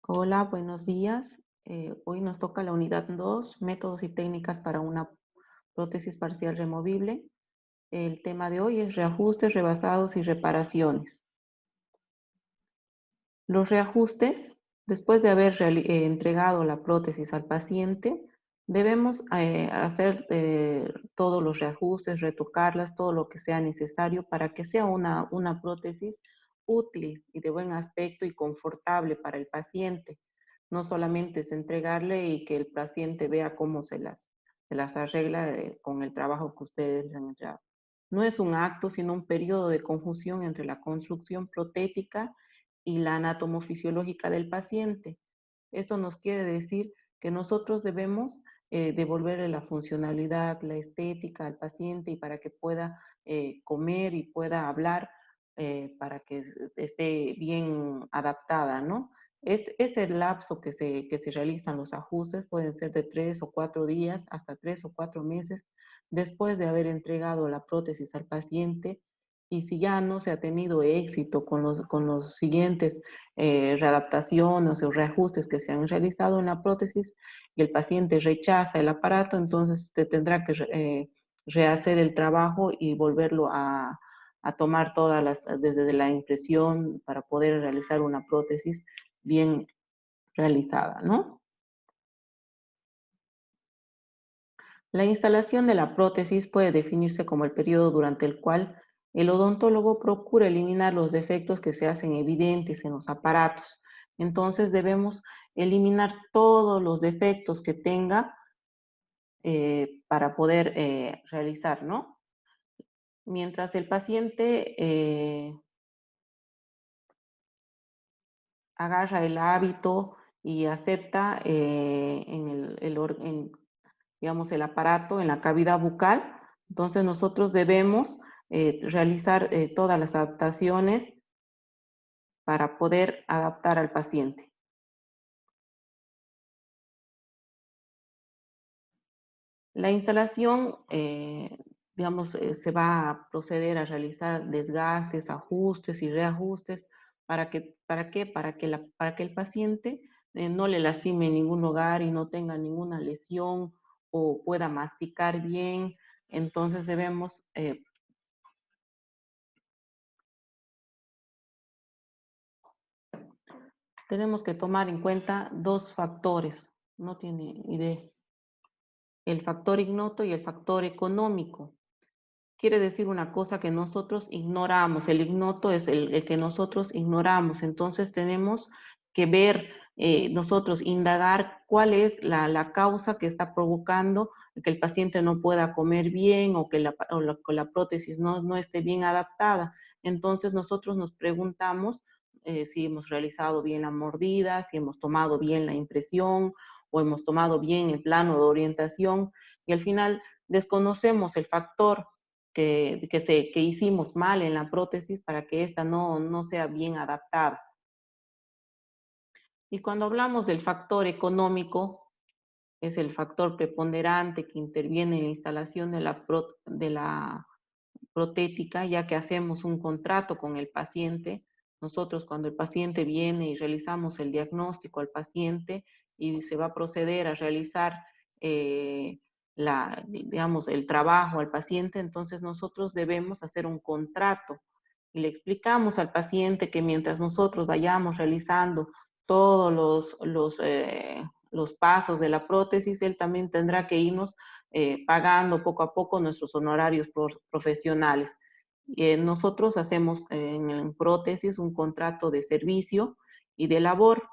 Hola, buenos días. Hoy nos toca la unidad 2, métodos y técnicas para una prótesis parcial removible. El tema de hoy es reajustes, rebasados y reparaciones. Los reajustes, después de haber entregado la prótesis al paciente, debemos hacer todos los reajustes, retocarlas, todo lo que sea necesario para que sea una prótesis útil y de buen aspecto y confortable para el paciente. No solamente es entregarle y que el paciente vea cómo se las arregla con el trabajo que ustedes le han entregado. No es un acto, sino un periodo de conjunción entre la construcción protética y la anatomofisiológica del paciente. Esto nos quiere decir que nosotros debemos devolverle la funcionalidad, la estética al paciente y para que pueda comer y pueda hablar, para que esté bien adaptada, ¿no? Este lapso que se realizan los ajustes pueden ser de 3 o 4 días hasta 3 o 4 meses después de haber entregado la prótesis al paciente. Y si ya no se ha tenido éxito con los siguientes readaptaciones o reajustes que se han realizado en la prótesis y el paciente rechaza el aparato, entonces te tendrá que rehacer el trabajo y volverlo a tomar desde la impresión para poder realizar una prótesis bien realizada, ¿no? La instalación de la prótesis puede definirse como el periodo durante el cual el odontólogo procura eliminar los defectos que se hacen evidentes en los aparatos. Entonces debemos eliminar todos los defectos que tenga para poder realizar, ¿no? Mientras el paciente agarra el hábito y acepta digamos, el aparato en la cavidad bucal. Entonces nosotros debemos realizar todas las adaptaciones para poder adaptar al paciente. La instalación, digamos, se va a proceder a realizar desgastes, ajustes y reajustes. ¿Para qué? Para que el paciente no le lastime ningún lugar y no tenga ninguna lesión o pueda masticar bien. Entonces tenemos que tomar en cuenta dos factores, no tiene idea, el factor ignoto y el factor económico. Quiere decir una cosa que nosotros ignoramos, el ignoto es el que nosotros ignoramos, entonces tenemos que ver, nosotros indagar cuál es la causa que está provocando que el paciente no pueda comer bien o que la prótesis no esté bien adaptada. Entonces nosotros nos preguntamos si hemos realizado bien la mordida, si hemos tomado bien la impresión o hemos tomado bien el plano de orientación y al final desconocemos el factor que hicimos mal en la prótesis para que ésta no sea bien adaptada. Y cuando hablamos del factor económico, es el factor preponderante que interviene en la instalación de la protética, ya que hacemos un contrato con el paciente. Nosotros cuando el paciente viene y realizamos el diagnóstico al paciente y se va a proceder a realizar digamos, el trabajo al paciente, entonces nosotros debemos hacer un contrato y le explicamos al paciente que mientras nosotros vayamos realizando todos los pasos de la prótesis, él también tendrá que irnos pagando poco a poco nuestros honorarios profesionales. Nosotros hacemos en prótesis un contrato de servicio y de labor,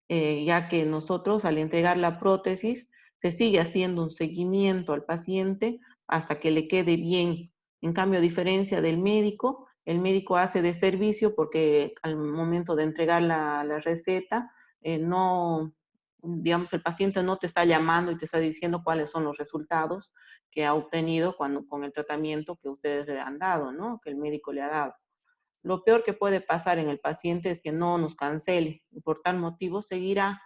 ya que nosotros al entregar la prótesis se sigue haciendo un seguimiento al paciente hasta que le quede bien. En cambio, a diferencia del médico, el médico hace de servicio porque al momento de entregar la receta, no, digamos, el paciente no te está llamando y te está diciendo cuáles son los resultados que ha obtenido con el tratamiento que ustedes le han dado, ¿no? Que el médico le ha dado. Lo peor que puede pasar en el paciente es que no nos cancele y por tal motivo seguirá,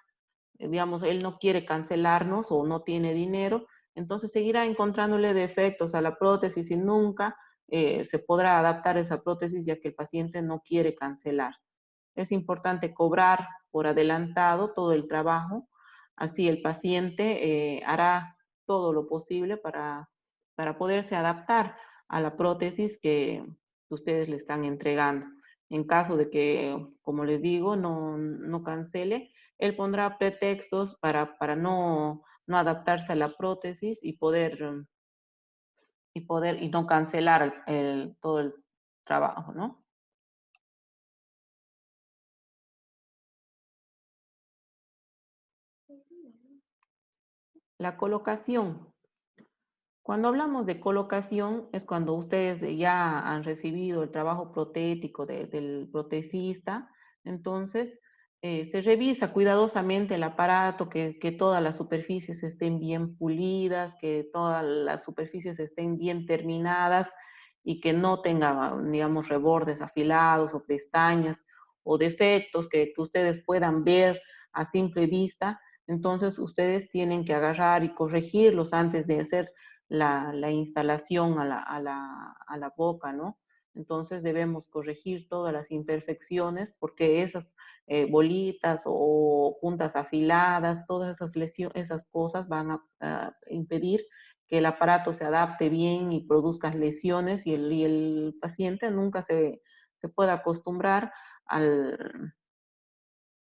digamos, él no quiere cancelarnos o no tiene dinero, entonces seguirá encontrándole defectos a la prótesis y nunca se podrá adaptar esa prótesis ya que el paciente no quiere cancelar. es importante cobrar por adelantado todo el trabajo, así el paciente hará todo lo posible para poderse adaptar a la prótesis que ustedes le están entregando. En caso de que, como les digo, no cancele, él pondrá pretextos para no adaptarse a la prótesis y no cancelar todo el trabajo, ¿no? La colocación. Cuando hablamos de colocación es cuando ustedes ya han recibido el trabajo protético del protecista, entonces se revisa cuidadosamente el aparato, que todas las superficies estén bien pulidas, que todas las superficies estén bien terminadas y que no tenga, digamos, rebordes afilados o pestañas o defectos que ustedes puedan ver a simple vista. Entonces ustedes tienen que agarrar y corregirlos antes de hacer la instalación a la boca, ¿no? Entonces debemos corregir todas las imperfecciones porque esas bolitas o puntas afiladas, todas esas lesiones, esas cosas van a impedir que el aparato se adapte bien y produzca lesiones y el paciente nunca se pueda acostumbrar al,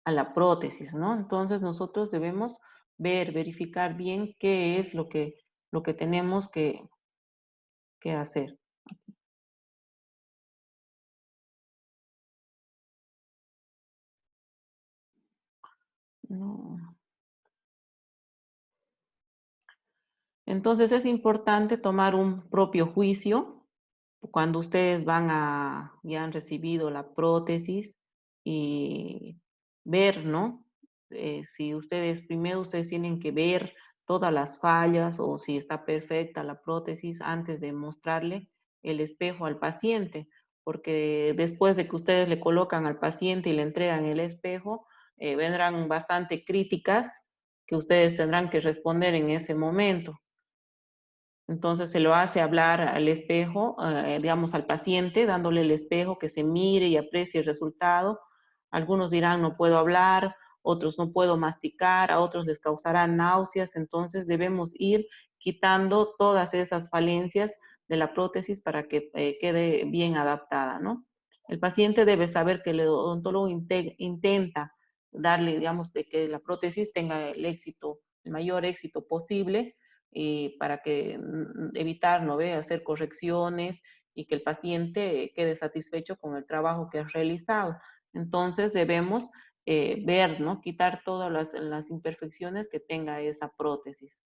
a la prótesis, ¿no? Entonces nosotros debemos verificar bien qué es lo que tenemos que hacer. No. Entonces es importante tomar un propio juicio cuando ustedes ya han recibido la prótesis y ver, ¿no? Si ustedes, primero ustedes tienen que ver todas las fallas o si está perfecta la prótesis antes de mostrarle el espejo al paciente, porque después de que ustedes le colocan al paciente y le entregan el espejo, vendrán bastante críticas que ustedes tendrán que responder en ese momento. Entonces se lo hace hablar al espejo, digamos al paciente, dándole el espejo que se mire y aprecie el resultado. Algunos dirán no puedo hablar, otros no puedo masticar, a otros les causará náuseas. Entonces debemos ir quitando todas esas falencias de la prótesis para que quede bien adaptada, ¿no? El paciente debe saber que el odontólogo intenta darle, digamos, de que la prótesis tenga el éxito, el mayor éxito posible para que evitar, ¿no ve? Hacer correcciones y que el paciente quede satisfecho con el trabajo que ha realizado. Entonces debemos ver, ¿no? Quitar todas las imperfecciones que tenga esa prótesis.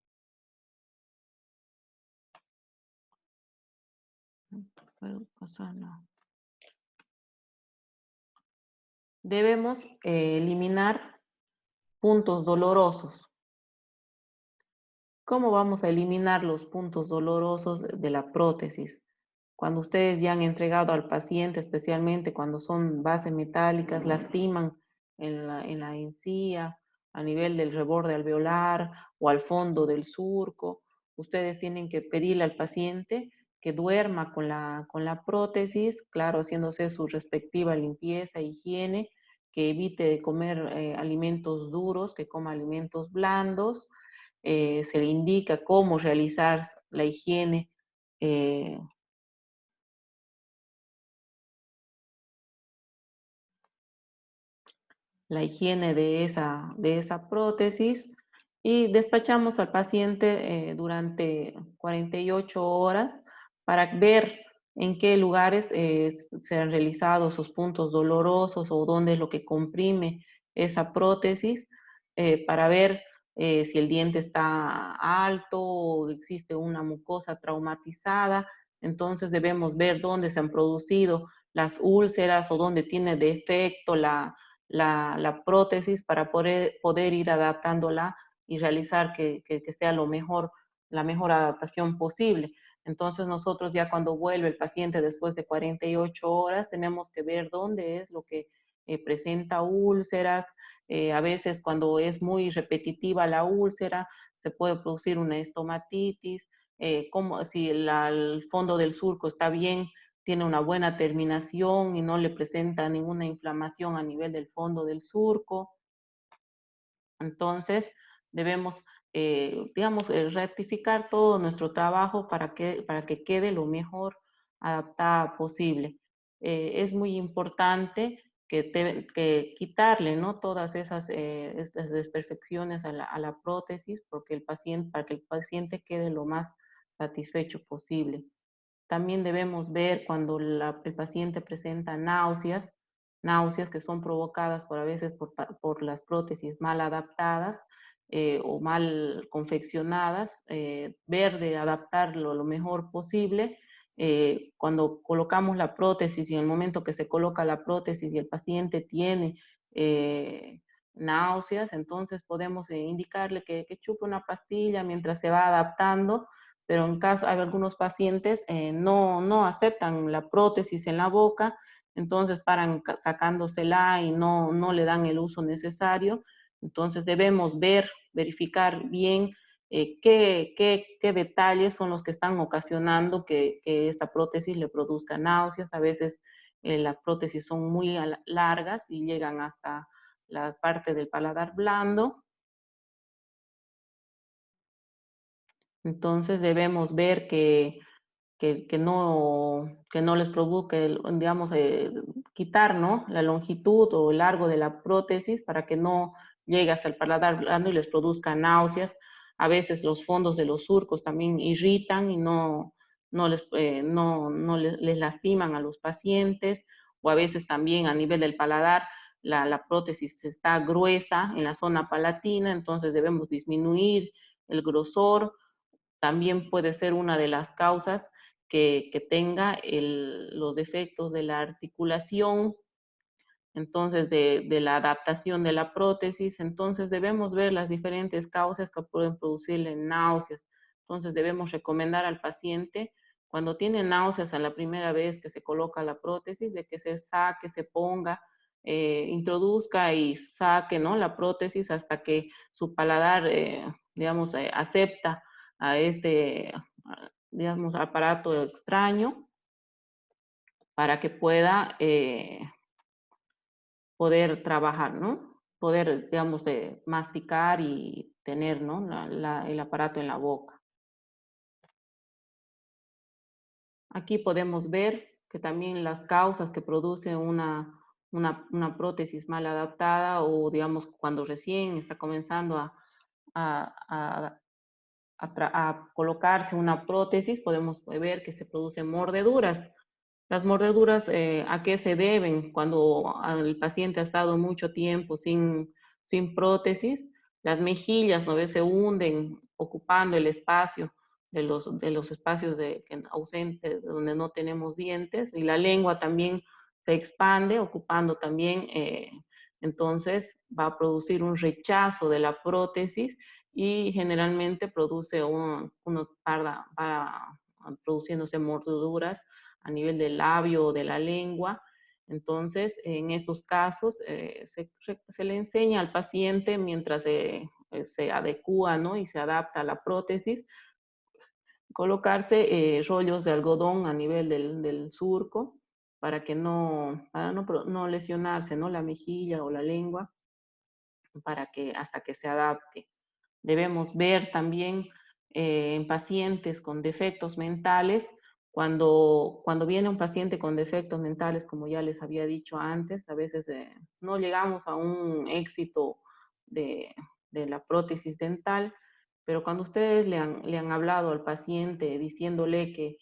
Puedo pasarla. Debemos eliminar puntos dolorosos. ¿Cómo vamos a eliminar los puntos dolorosos de la prótesis? Cuando ustedes ya han entregado al paciente, especialmente cuando son bases metálicas, lastiman en la encía, a nivel del reborde alveolar o al fondo del surco, ustedes tienen que pedirle al paciente que duerma con la prótesis, claro, haciéndose su respectiva limpieza, higiene, que evite comer alimentos duros, que coma alimentos blandos, se le indica cómo realizar eh, la higiene de esa prótesis y despachamos al paciente durante 48 horas para ver en qué lugares se han realizado esos puntos dolorosos o dónde es lo que comprime esa prótesis para ver si el diente está alto o existe una mucosa traumatizada. Entonces debemos ver dónde se han producido las úlceras o dónde tiene defecto la prótesis para poder ir adaptándola y realizar que sea la mejor adaptación posible. Entonces nosotros ya cuando vuelve el paciente después de 48 horas tenemos que ver dónde es lo que presenta úlceras. A veces cuando es muy repetitiva la úlcera se puede producir una estomatitis. Como si el fondo del surco está bien tiene una buena terminación y no le presenta ninguna inflamación a nivel del fondo del surco. Entonces, debemos, digamos, rectificar todo nuestro trabajo para que quede lo mejor adaptada posible. Es muy importante que quitarle, ¿no? Todas esas estas desperfecciones a la prótesis porque para que el paciente quede lo más satisfecho posible. También debemos ver cuando el paciente presenta náuseas que son provocadas por a veces por las prótesis mal adaptadas o mal confeccionadas, ver de adaptarlo lo mejor posible. Cuando colocamos la prótesis y en el momento que se coloca la prótesis y el paciente tiene eh, náuseas, entonces podemos indicarle que chupe una pastilla mientras se va adaptando, pero en caso, hay algunos pacientes no aceptan la prótesis en la boca, entonces paran sacándosela y no le dan el uso necesario. Entonces debemos verificar bien qué detalles son los que están ocasionando que esta prótesis le produzca náuseas. A veces las prótesis son muy largas y llegan hasta la parte del paladar blando. Entonces debemos ver que no les provoque, digamos, quitar, ¿no? La longitud o el largo de la prótesis para que no llegue hasta el paladar blando y les produzca náuseas. A veces los fondos de los surcos también irritan y no les lastiman a los pacientes, o a veces también a nivel del paladar la prótesis está gruesa en la zona palatina, entonces debemos disminuir el grosor. También puede ser una de las causas que tenga los defectos de la articulación, entonces de la adaptación de la prótesis. Entonces debemos ver las diferentes causas que pueden producirle náuseas. Entonces debemos recomendar al paciente cuando tiene náuseas a la primera vez que se coloca la prótesis, de que se saque, se ponga, introduzca y saque, ¿no?, la prótesis hasta que su paladar, digamos, acepta a este, digamos, aparato extraño para que pueda poder trabajar, ¿no? Poder, digamos, de masticar y tener, ¿no?, el aparato en la boca. Aquí podemos ver que también las causas que produce una prótesis mal adaptada o, digamos, cuando recién está comenzando a, a- a colocarse una prótesis, podemos ver que se producen mordeduras. Las mordeduras, ¿a qué se deben? Cuando el paciente ha estado mucho tiempo sin prótesis, las mejillas, ¿no ve?, se hunden ocupando el espacio de los espacios ausentes donde no tenemos dientes, y la lengua también se expande ocupando también, entonces va a producir un rechazo de la prótesis y generalmente produce va produciéndose mordeduras a nivel del labio o de la lengua. Entonces, en estos casos, se le enseña al paciente mientras se adecua, ¿no?, y se adapta a la prótesis, colocarse rollos de algodón a nivel del surco para que no lesionarse, ¿no?, la mejilla o la lengua, hasta que se adapte. Debemos ver también en pacientes con defectos mentales, cuando viene un paciente con defectos mentales, como ya les había dicho antes, a veces no llegamos a un éxito de, de la prótesis dental, pero cuando ustedes le han hablado al paciente diciéndole que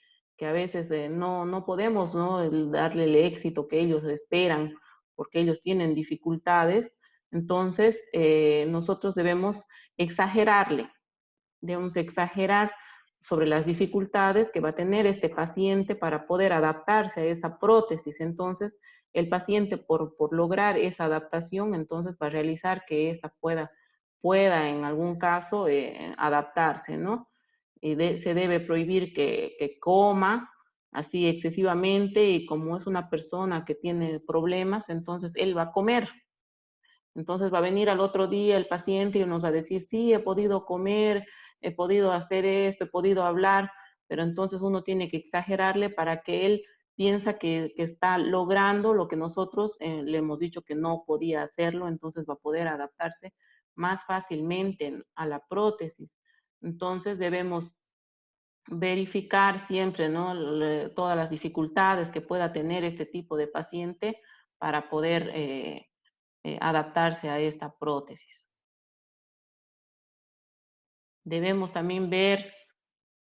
a veces no podemos, ¿no?, darle el éxito que ellos esperan porque ellos tienen dificultades, entonces nosotros exagerarle, debemos exagerar sobre las dificultades que va a tener este paciente para poder adaptarse a esa prótesis. Entonces, el paciente por lograr esa adaptación, entonces va a realizar que ésta pueda en algún caso adaptarse, ¿no? Se debe prohibir que coma así excesivamente, y como es una persona que tiene problemas, entonces él va a comer. Entonces va a venir al otro día el paciente y nos va a decir, sí, he podido comer, he podido hacer esto, he podido hablar, pero entonces uno tiene que exagerarle para que él piensa que está logrando lo que nosotros le hemos dicho que no podía hacerlo, entonces va a poder adaptarse más fácilmente a la prótesis. Entonces debemos verificar siempre, ¿no? Todas las dificultades que pueda tener este tipo de paciente para poder adaptarse a esta prótesis. Debemos también ver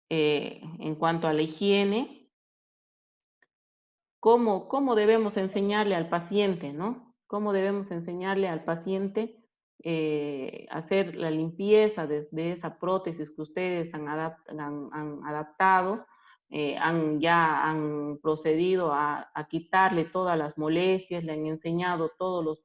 en cuanto a la higiene, cómo debemos enseñarle al paciente, ¿no? Cómo debemos enseñarle al paciente hacer la limpieza de esa prótesis que ustedes han adaptado, ya han procedido a quitarle todas las molestias, le han enseñado todos los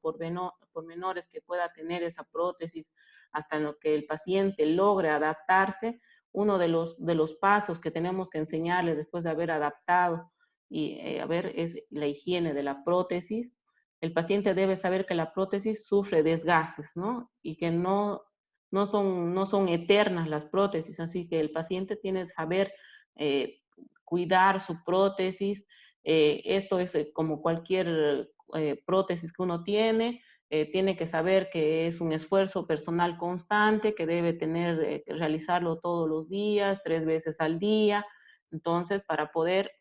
pormenores que pueda tener esa prótesis hasta lo que el paciente logre adaptarse. Uno de los pasos que tenemos que enseñarle después de haber adaptado y a ver, es la higiene de la prótesis. El paciente debe saber que la prótesis sufre desgastes, ¿no? Y que no son eternas las prótesis, así que el paciente tiene que saber eh, cuidar su prótesis. Esto es como cualquier prótesis que uno tiene que saber que es un esfuerzo personal constante, que debe que realizarlo todos los días, 3 veces al día. Entonces, para poder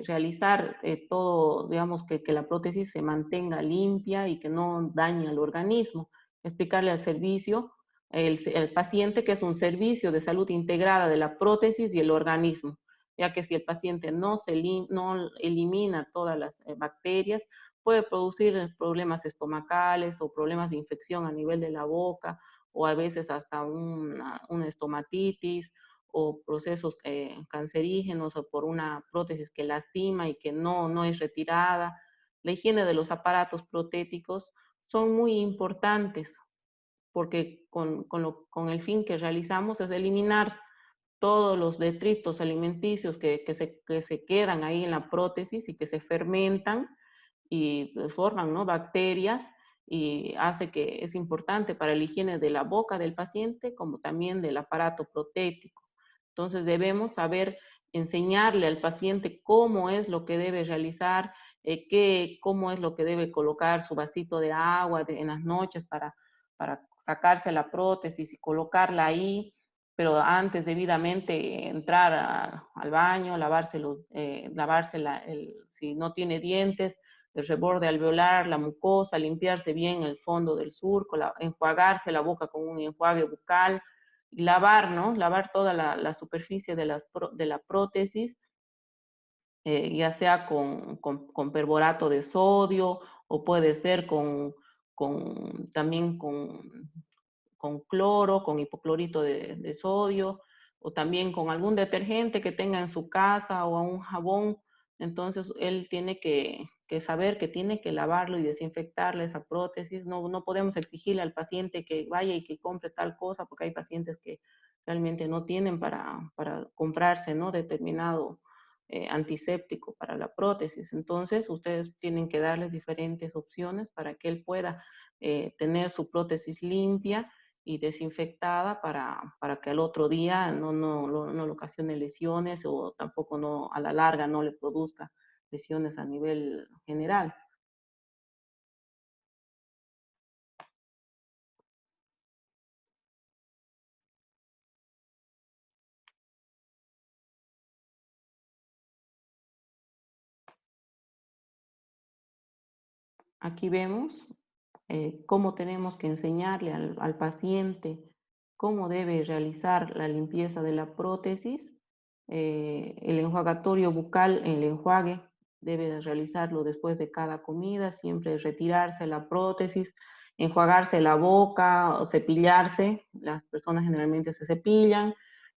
realizar todo, digamos, que la prótesis se mantenga limpia y que no dañe al organismo. Explicarle al servicio, el paciente que es un servicio de salud integrada de la prótesis y el organismo, ya que si el paciente no elimina todas las bacterias, puede producir problemas estomacales o problemas de infección a nivel de la boca o a veces hasta una estomatitis o procesos cancerígenos o por una prótesis que lastima y que no es retirada. La higiene de los aparatos protéticos son muy importantes porque con el fin que realizamos es eliminar todos los detritos alimenticios que se quedan ahí en la prótesis y que se fermentan y forman, ¿no? Bacterias y hace que es importante para la higiene de la boca del paciente como también del aparato protético. Entonces debemos saber enseñarle al paciente cómo es lo que debe realizar, cómo es lo que debe colocar su vasito de agua en las noches para sacarse la prótesis y colocarla ahí, pero antes debidamente entrar al baño, lavarse si no tiene dientes, el reborde alveolar, la mucosa, limpiarse bien el fondo del surco, enjuagarse la boca con un enjuague bucal, y lavar, ¿no? Lavar toda la superficie de la prótesis, ya sea con perborato de sodio o puede ser también con cloro, con hipoclorito de sodio, o también con algún detergente que tenga en su casa o un jabón. Entonces, él tiene que saber que tiene que lavarlo y desinfectarle esa prótesis. No podemos exigirle al paciente que vaya y que compre tal cosa, porque hay pacientes que realmente no tienen para comprarse, ¿no? Determinado antiséptico para la prótesis. Entonces, ustedes tienen que darles diferentes opciones para que él pueda tener su prótesis limpia y desinfectada para que al otro día no le ocasione lesiones o tampoco a la larga no le produzca lesiones a nivel general. Aquí vemos cómo tenemos que enseñarle al paciente cómo debe realizar la limpieza de la prótesis. El enjuagatorio bucal, el enjuague, debe realizarlo después de cada comida, siempre retirarse la prótesis, enjuagarse la boca o cepillarse. Las personas generalmente se cepillan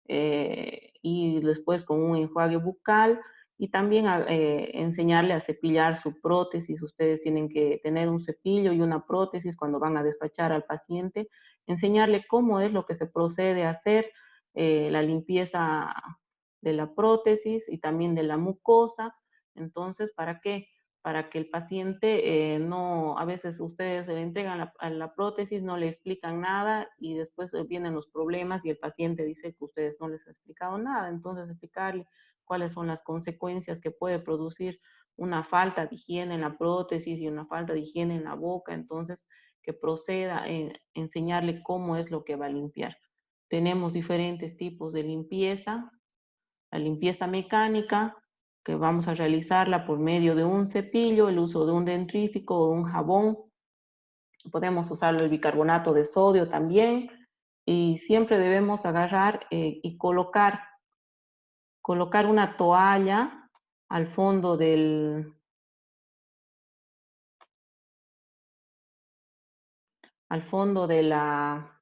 y después con un enjuague bucal y también enseñarle a cepillar su prótesis. Ustedes tienen que tener un cepillo y una prótesis cuando van a despachar al paciente, enseñarle cómo es lo que se procede a hacer, la limpieza de la prótesis y también de la mucosa. Entonces, ¿para qué? Para que el paciente a veces ustedes le entregan la prótesis, no le explican nada y después vienen los problemas y el paciente dice que ustedes no les han explicado nada. Entonces, explicarle cuáles son las consecuencias que puede producir una falta de higiene en la prótesis y una falta de higiene en la boca, entonces que proceda en enseñarle cómo es lo que va a limpiar. Tenemos diferentes tipos de limpieza. La limpieza mecánica, que vamos a realizarla por medio de un cepillo, el uso de un dentrífico o un jabón. Podemos usar el bicarbonato de sodio también. Y siempre debemos agarrar y colocar una toalla al fondo al fondo de la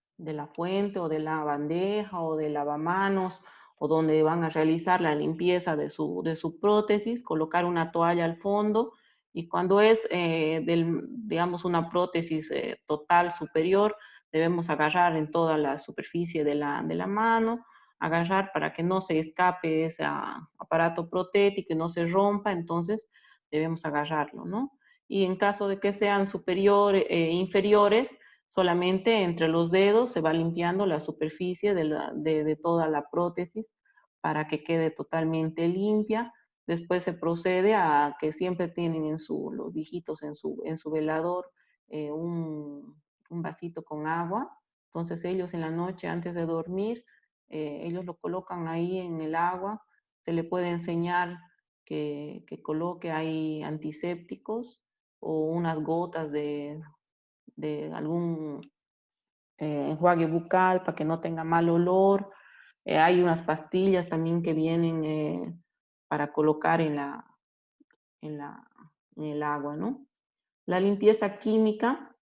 fuente o de la bandeja o del lavamanos o donde van a realizar la limpieza de su prótesis, colocar una toalla al fondo y cuando es, digamos, una prótesis total superior, debemos agarrar en toda la superficie de la mano, agarrar para que no se escape ese aparato protético y no se rompa, entonces debemos agarrarlo, ¿no? Y en caso de que sean superiores, inferiores, solamente entre los dedos se va limpiando la superficie de toda la prótesis para que quede totalmente limpia. Después se procede a que siempre tienen en los viejitos en su velador un vasito con agua. Entonces ellos en la noche antes de dormir, ellos lo colocan ahí en el agua. Se le puede enseñar que coloque ahí antisépticos o unas gotas de algún enjuague bucal para que no tenga mal olor. Hay unas pastillas también que vienen para colocar en, la, en el agua, ¿no? La limpieza química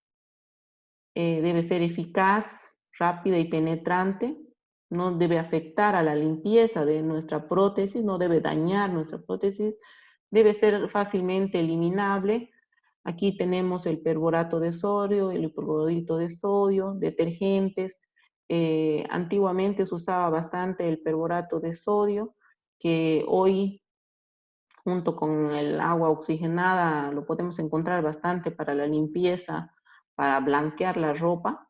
debe ser eficaz, rápida y penetrante. No debe afectar a la limpieza de nuestra prótesis, no debe dañar nuestra prótesis. Debe ser fácilmente eliminable. Aquí tenemos el perborato de sodio, el hipoclorito de sodio, detergentes. Antiguamente se usaba bastante el perborato de sodio, que hoy junto con el agua oxigenada lo podemos encontrar bastante para la limpieza, para blanquear la ropa.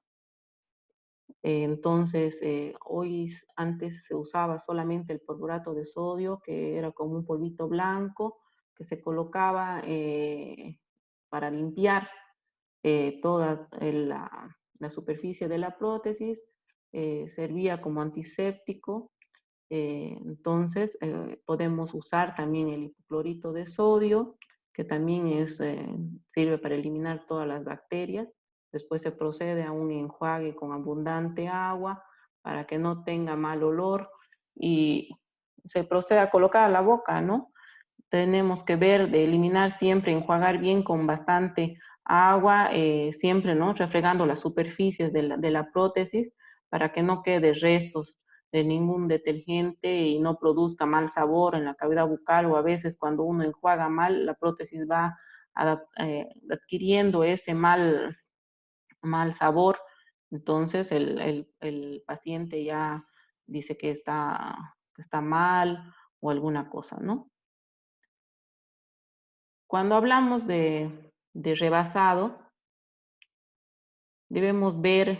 Entonces, antes se usaba solamente el perborato de sodio, que era como un polvito blanco que se colocaba para limpiar toda la superficie de la prótesis, servía como antiséptico. Entonces, podemos usar también el hipoclorito de sodio, que también sirve para eliminar todas las bacterias. Después se procede a un enjuague con abundante agua para que no tenga mal olor y se procede a colocar a la boca, ¿no? Tenemos que ver de eliminar siempre, enjuagar bien con bastante agua, siempre, ¿no? Refregando las superficies de la prótesis para que no quede restos de ningún detergente y no produzca mal sabor en la cavidad bucal o a veces cuando uno enjuaga mal, la prótesis va adquiriendo ese mal sabor. Entonces el paciente ya dice que está mal o alguna cosa, ¿no? Cuando hablamos de rebasado, debemos ver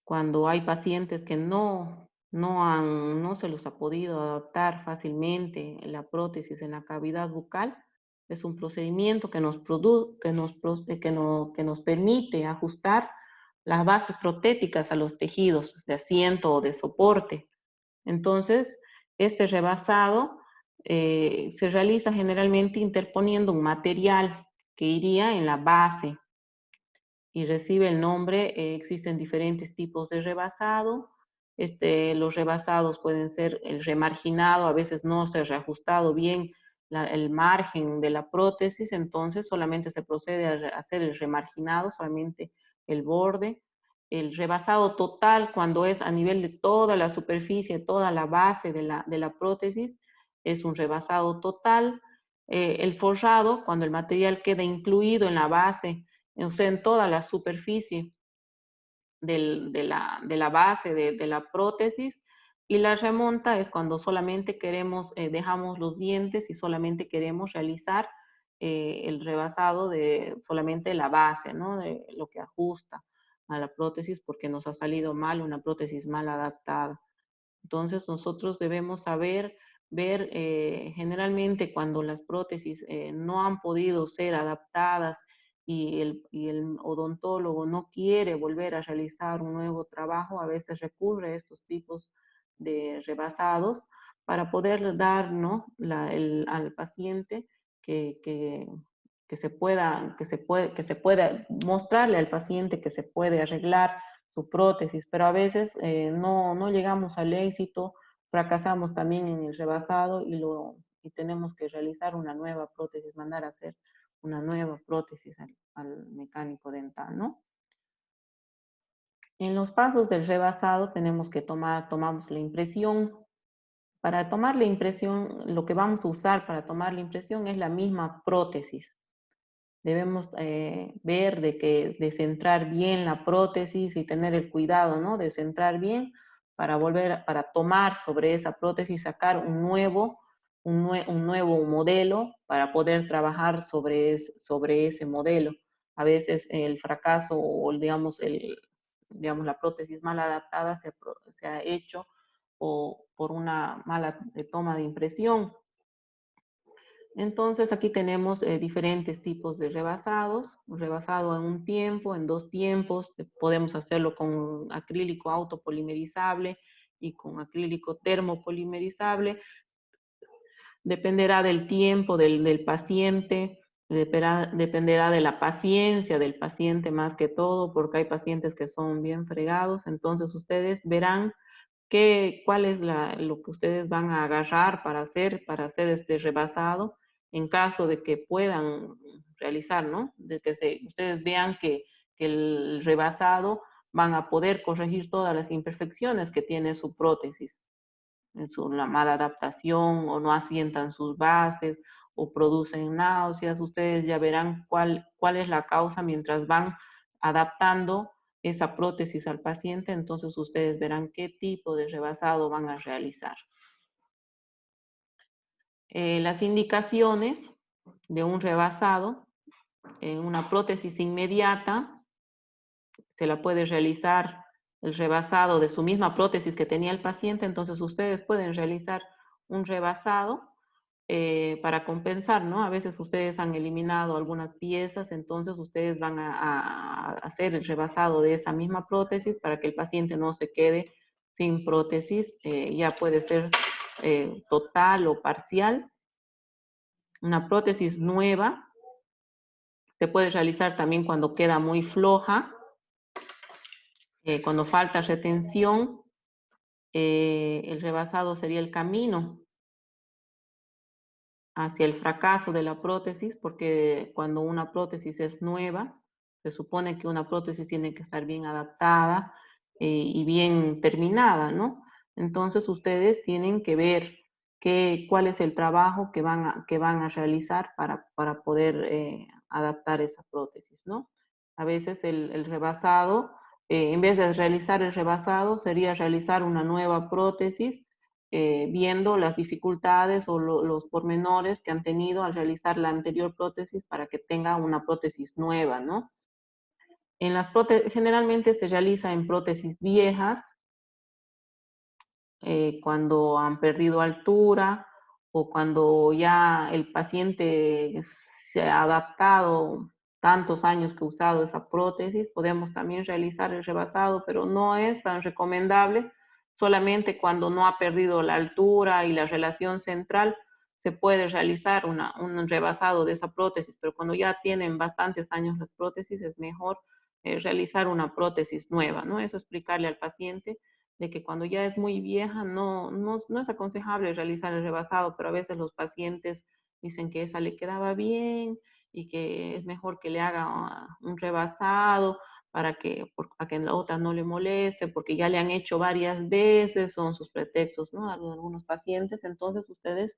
cuando hay pacientes que no se los ha podido adaptar fácilmente la prótesis en la cavidad bucal. Es un procedimiento que que nos permite ajustar las bases protéticas a los tejidos de asiento o de soporte. Entonces, este rebasado se realiza generalmente interponiendo un material que iría en la base y recibe el nombre. Existen diferentes tipos de rebasado. Los rebasados pueden ser el remarginado, a veces no se ha reajustado bien el margen de la prótesis, entonces solamente se procede a hacer el remarginado, solamente el borde. El rebasado total, cuando es a nivel de toda la superficie, toda la base de la prótesis, es un rebasado total. El forrado, cuando el material queda incluido en la base, o sea, en toda la superficie de la base de la prótesis. Y la remonta es cuando solamente queremos, dejamos los dientes y solamente queremos realizar el rebasado de solamente la base, ¿no? De lo que ajusta a la prótesis porque nos ha salido mal, una prótesis mal adaptada. Entonces nosotros debemos saber ver generalmente cuando las prótesis no han podido ser adaptadas y el odontólogo no quiere volver a realizar un nuevo trabajo, a veces recurre a estos tipos de rebasados para poder dar, ¿no? Al paciente que, que, que se pueda mostrarle al paciente que se puede arreglar su prótesis, pero a veces no llegamos al éxito, fracasamos también en el rebasado y tenemos que realizar una nueva prótesis, mandar a hacer una nueva prótesis al mecánico dental, ¿no? En los pasos del rebasado tenemos que tomamos la impresión. Para tomar la impresión, lo que vamos a usar para tomar la impresión es la misma prótesis. Debemos ver de centrar bien la prótesis y tener el cuidado, ¿no? De centrar bien para tomar sobre esa prótesis, sacar un nuevo modelo para poder trabajar sobre ese modelo. A veces el fracaso o digamos, la prótesis mal adaptada se ha hecho por una mala toma de impresión. Entonces aquí tenemos diferentes tipos de rebasados, un rebasado en un tiempo, en dos tiempos, podemos hacerlo con acrílico autopolimerizable y con acrílico termopolimerizable, dependerá del tiempo del paciente, dependerá de la paciencia del paciente más que todo, porque hay pacientes que son bien fregados, entonces ustedes verán cuál es lo que ustedes van a agarrar para hacer este rebasado en caso de que puedan realizar, ¿no? De que ustedes vean que el rebasado van a poder corregir todas las imperfecciones que tiene su prótesis, la mala adaptación o no asientan sus bases o producen náuseas. Ustedes ya verán cuál es la causa mientras van adaptando esa prótesis al paciente, entonces ustedes verán qué tipo de rebasado van a realizar. Las indicaciones de un rebasado en una prótesis inmediata, se la puede realizar el rebasado de su misma prótesis que tenía el paciente, entonces ustedes pueden realizar un rebasado para compensar, ¿no? A veces ustedes han eliminado algunas piezas, entonces ustedes van a hacer el rebasado de esa misma prótesis para que el paciente no se quede sin prótesis, ya puede ser total o parcial. Una prótesis nueva se puede realizar también cuando queda muy floja, cuando falta retención, el rebasado sería el camino hacia el fracaso de la prótesis, porque cuando una prótesis es nueva, se supone que una prótesis tiene que estar bien adaptada y bien terminada, ¿no? Entonces ustedes tienen que ver cuál es el trabajo que van a realizar para poder adaptar esa prótesis, ¿no? A veces el rebasado, en vez de realizar el rebasado, sería realizar una nueva prótesis viendo las dificultades o los pormenores que han tenido al realizar la anterior prótesis para que tenga una prótesis nueva, ¿no? Generalmente se realiza en prótesis viejas, cuando han perdido altura o cuando ya el paciente se ha adaptado tantos años que ha usado esa prótesis, podemos también realizar el rebasado, pero no es tan recomendable. Solamente cuando no ha perdido la altura y la relación central se puede realizar un rebasado de esa prótesis, pero cuando ya tienen bastantes años las prótesis es mejor realizar una prótesis nueva, ¿no? Eso explicarle al paciente de que cuando ya es muy vieja no es aconsejable realizar el rebasado, pero a veces los pacientes dicen que esa le quedaba bien y que es mejor que le haga un rebasado para que en la otra no le moleste, porque ya le han hecho varias veces, son sus pretextos, ¿no? Algunos pacientes, entonces ustedes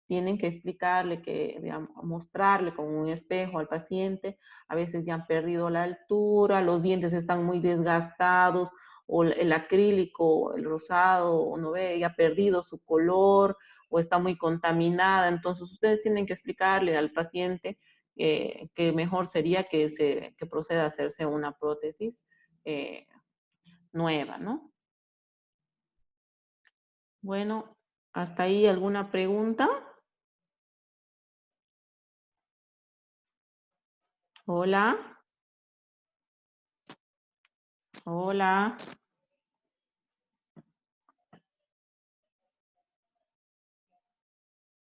tienen que explicarle, digamos, mostrarle con un espejo al paciente, a veces ya han perdido la altura, los dientes están muy desgastados, o el acrílico, el rosado, no ve, ya ha perdido su color, o está muy contaminada, entonces ustedes tienen que explicarle al paciente que mejor sería que proceda a hacerse una prótesis nueva, ¿no? Bueno, ¿Hasta ahí alguna pregunta? Hola, hola.